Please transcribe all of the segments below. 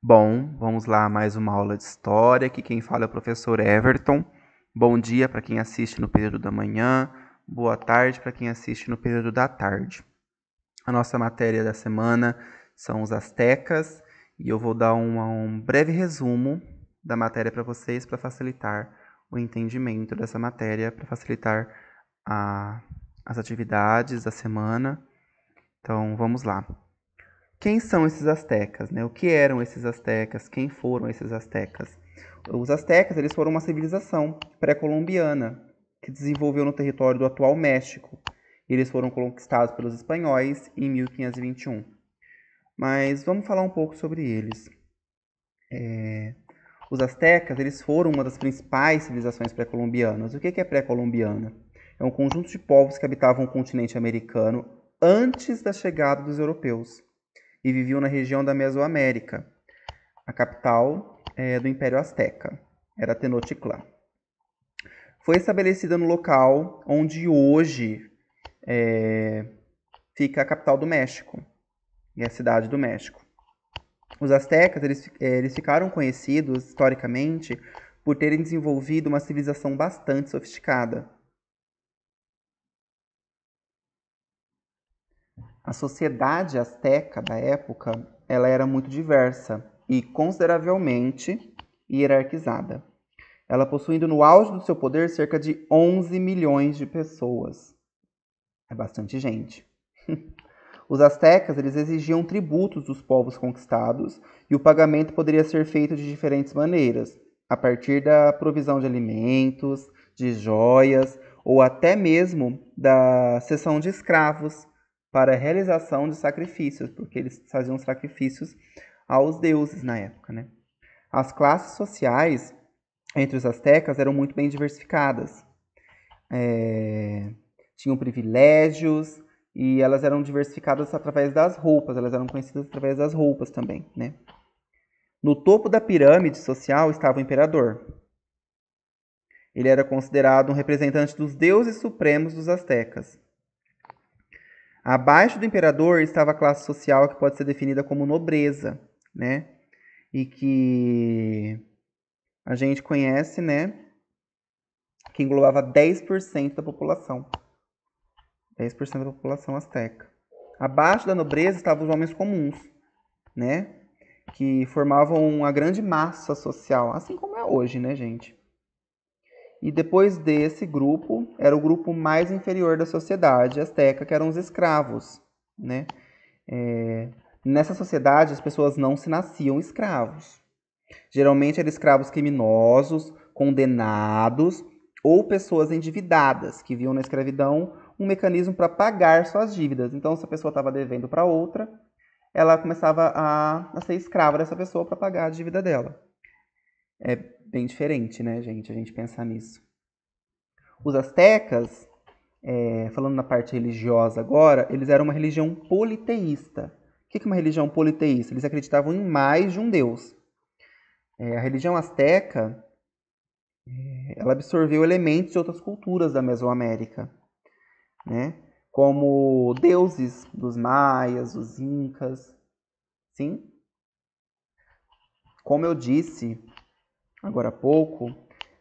Bom, vamos lá, mais uma aula de história. Aqui quem fala é o professor Everton. Bom dia para quem assiste no período da manhã, boa tarde para quem assiste no período da tarde. A nossa matéria da semana são os astecas e eu vou dar um breve resumo da matéria para vocês para facilitar o entendimento dessa matéria, para facilitar as atividades da semana. Então, vamos lá. Quem são esses astecas, né? O que eram esses astecas? Quem foram esses astecas? Os astecas, eles foram uma civilização pré-colombiana que desenvolveu no território do atual México. Eles foram conquistados pelos espanhóis em 1521. Mas vamos falar um pouco sobre eles. Os astecas, eles foram uma das principais civilizações pré-colombianas. O que é pré-colombiana? É um conjunto de povos que habitavam o continente americano antes da chegada dos europeus e viviam na região da Mesoamérica. A capital do Império Azteca era Tenochtitlán. Foi estabelecida no local onde hoje fica a capital do México, e a cidade do México. Os astecas eles ficaram conhecidos historicamente por terem desenvolvido uma civilização bastante sofisticada. A sociedade asteca da época ela era muito diversa e consideravelmente hierarquizada. Ela possuindo no auge do seu poder cerca de 11 milhões de pessoas. É bastante gente. Os astecas eles exigiam tributos dos povos conquistados e o pagamento poderia ser feito de diferentes maneiras, a partir da provisão de alimentos, de joias ou até mesmo da cessão de escravos para a realização de sacrifícios, porque eles faziam sacrifícios aos deuses na época, né? As classes sociais entre os astecas eram muito bem diversificadas. Tinham privilégios e elas eram diversificadas através das roupas, elas eram conhecidas através das roupas também, né? No topo da pirâmide social estava o imperador. Ele era considerado um representante dos deuses supremos dos astecas. Abaixo do imperador estava a classe social que pode ser definida como nobreza, né? E que a gente conhece, né? Que englobava 10% da população. 10% da população asteca. Abaixo da nobreza estavam os homens comuns, né? Que formavam uma grande massa social, assim como é hoje, né, gente? E depois desse grupo, era o grupo mais inferior da sociedade asteca, que eram os escravos, né? Nessa sociedade, as pessoas não se nasciam escravos. Geralmente eram escravos criminosos, condenados ou pessoas endividadas, que viam na escravidão um mecanismo para pagar suas dívidas. Então, se a pessoa estava devendo para outra, ela começava a ser escrava dessa pessoa para pagar a dívida dela. É bem diferente, né, gente, a gente pensar nisso. Os astecas, falando na parte religiosa agora, eles eram uma religião politeísta. O que é uma religião politeísta? Eles acreditavam em mais de um deus. A religião asteca ela absorveu elementos de outras culturas da Mesoamérica, né? Como deuses dos maias, dos incas, sim? Como eu disse agora há pouco,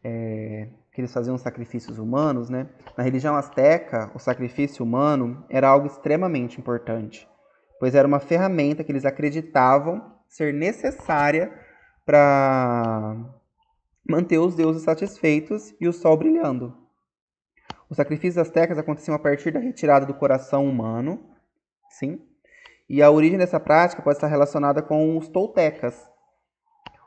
que eles faziam sacrifícios humanos, né? Na religião asteca, o sacrifício humano era algo extremamente importante, pois era uma ferramenta que eles acreditavam ser necessária para manter os deuses satisfeitos e o sol brilhando. Os sacrifícios astecas aconteciam a partir da retirada do coração humano, sim, e a origem dessa prática pode estar relacionada com os toltecas,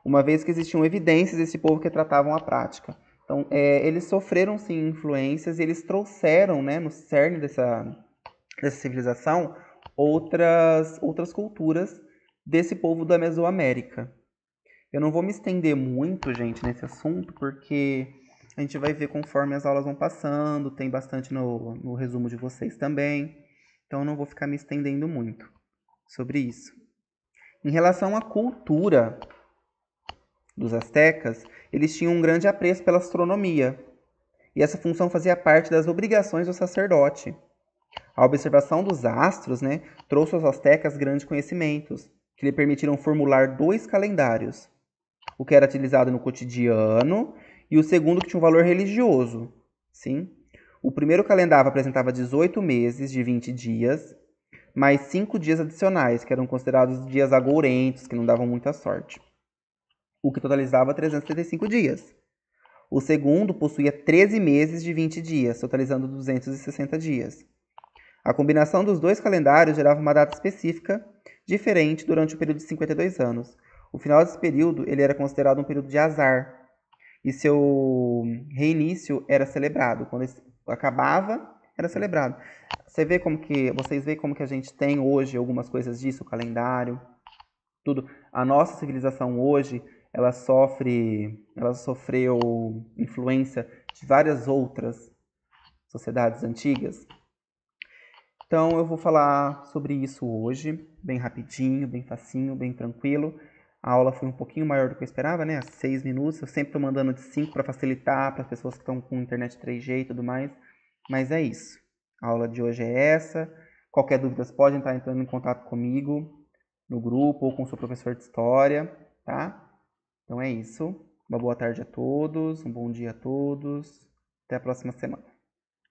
uma vez que existiam evidências desse povo que tratavam a prática. Então, eles sofreram, sim, influências e eles trouxeram, né, no cerne dessa civilização outras culturas desse povo da Mesoamérica. Eu não vou me estender muito, gente, nesse assunto, porque a gente vai ver conforme as aulas vão passando, tem bastante no resumo de vocês também. Então, eu não vou ficar me estendendo muito sobre isso. Em relação à cultura dos astecas, eles tinham um grande apreço pela astronomia, e essa função fazia parte das obrigações do sacerdote. A observação dos astros, né, trouxe aos astecas grandes conhecimentos, que lhe permitiram formular 2 calendários. O que era utilizado no cotidiano e o segundo que tinha um valor religioso. Sim? O primeiro calendário apresentava 18 meses de 20 dias, mais 5 dias adicionais, que eram considerados dias agourentos, que não davam muita sorte, o que totalizava 375 dias. O segundo possuía 13 meses de 20 dias, totalizando 260 dias. A combinação dos dois calendários gerava uma data específica diferente durante o período de 52 anos. O final desse período ele era considerado um período de azar, e seu reinício era celebrado. Quando acabava, era celebrado. Vocês veem como que a gente tem hoje algumas coisas disso, o calendário, tudo. A nossa civilização hoje, ela sofreu influência de várias outras sociedades antigas. Então eu vou falar sobre isso hoje, bem rapidinho, bem facinho, bem tranquilo. A aula foi um pouquinho maior do que eu esperava, né? 6 minutos. Eu sempre estou mandando de 5 para facilitar para as pessoas que estão com internet 3G e tudo mais. Mas é isso. A aula de hoje é essa. Qualquer dúvida, pode estar entrando em contato comigo no grupo ou com o seu professor de história, tá? Então é isso. Uma boa tarde a todos, um bom dia a todos. Até a próxima semana.